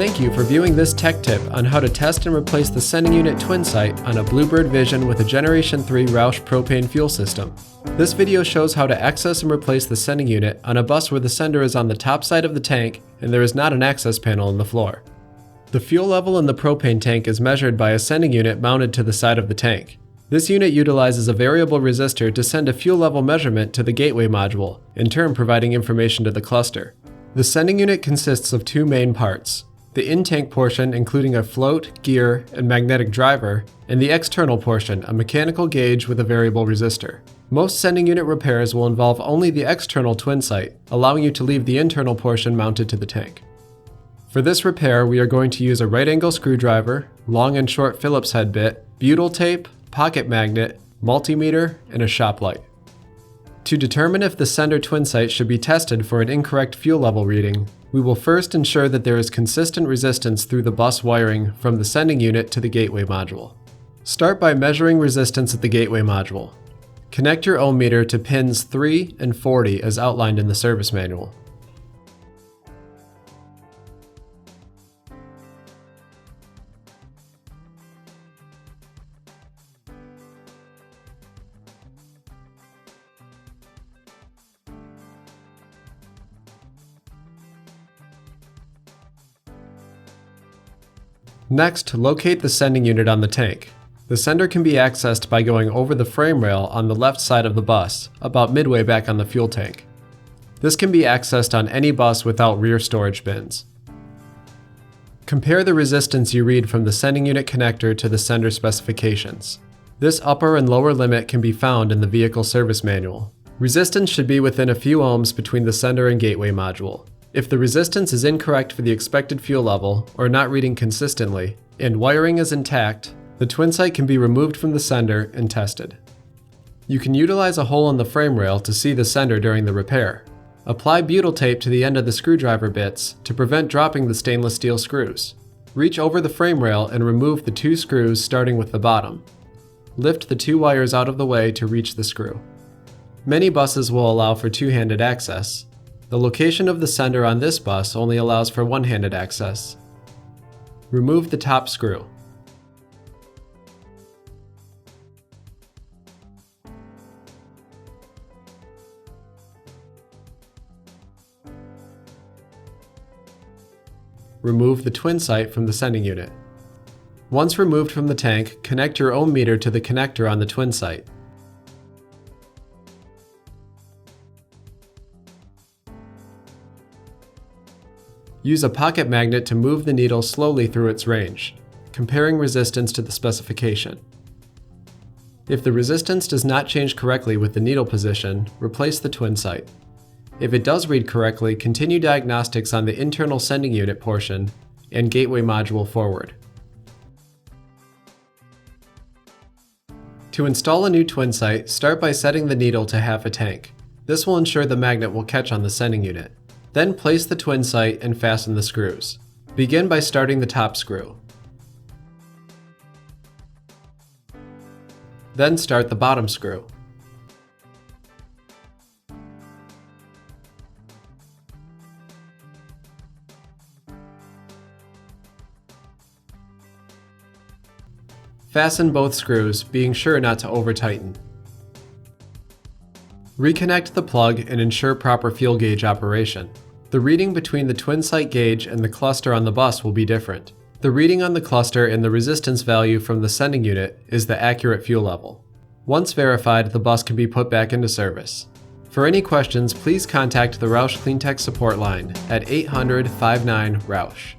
Thank you for viewing this tech tip on how to test and replace the sending unit Twinsite on a Bluebird Vision with a Generation 3 Roush propane fuel system. This video shows how to access and replace the sending unit on a bus where the sender is on the top side of the tank and there is not an access panel in the floor. The fuel level in the propane tank is measured by a sending unit mounted to the side of the tank. This unit utilizes a variable resistor to send a fuel level measurement to the gateway module, in turn providing information to the cluster. The sending unit consists of two main parts: the in-tank portion including a float, gear, and magnetic driver, and the external portion, a mechanical gauge with a variable resistor. Most sending unit repairs will involve only the external Twinsite, allowing you to leave the internal portion mounted to the tank. For this repair, we are going to use a right-angle screwdriver, long and short Phillips head bit, butyl tape, pocket magnet, multimeter, and a shop light. To determine if the sender Twinsite should be tested for an incorrect fuel level reading, we will first ensure that there is consistent resistance through the bus wiring from the sending unit to the gateway module. Start by measuring resistance at the gateway module. Connect your ohm meter to pins 3 and 40 as outlined in the service manual. Next, locate the sending unit on the tank. The sender can be accessed by going over the frame rail on the left side of the bus, about midway back on the fuel tank. This can be accessed on any bus without rear storage bins. Compare the resistance you read from the sending unit connector to the sender specifications. This upper and lower limit can be found in the vehicle service manual. Resistance should be within a few ohms between the sender and gateway module. If the resistance is incorrect for the expected fuel level or not reading consistently, and wiring is intact, the Twinsite can be removed from the sender and tested. You can utilize a hole in the frame rail to see the sender during the repair. Apply butyl tape to the end of the screwdriver bits to prevent dropping the stainless steel screws. Reach over the frame rail and remove the two screws starting with the bottom. Lift the two wires out of the way to reach the screw. Many buses will allow for two-handed access. The location of the sender on this bus only allows for one-handed access. Remove the top screw. Remove the Twinsite from the sending unit. Once removed from the tank, connect your ohm meter to the connector on the Twinsite. Use a pocket magnet to move the needle slowly through its range, comparing resistance to the specification. If the resistance does not change correctly with the needle position, replace the Twinsite. If it does read correctly, continue diagnostics on the internal sending unit portion and gateway module forward. To install a new Twinsite, start by setting the needle to half a tank. This will ensure the magnet will catch on the sending unit. Then place the Twinsite and fasten the screws. Begin by starting the top screw. Then start the bottom screw. Fasten both screws, being sure not to over-tighten. Reconnect the plug and ensure proper fuel gauge operation. The reading between the Twinsite gauge and the cluster on the bus will be different. The reading on the cluster and the resistance value from the sending unit is the accurate fuel level. Once verified, the bus can be put back into service. For any questions, please contact the Roush CleanTech support line at 800-59-ROUSH.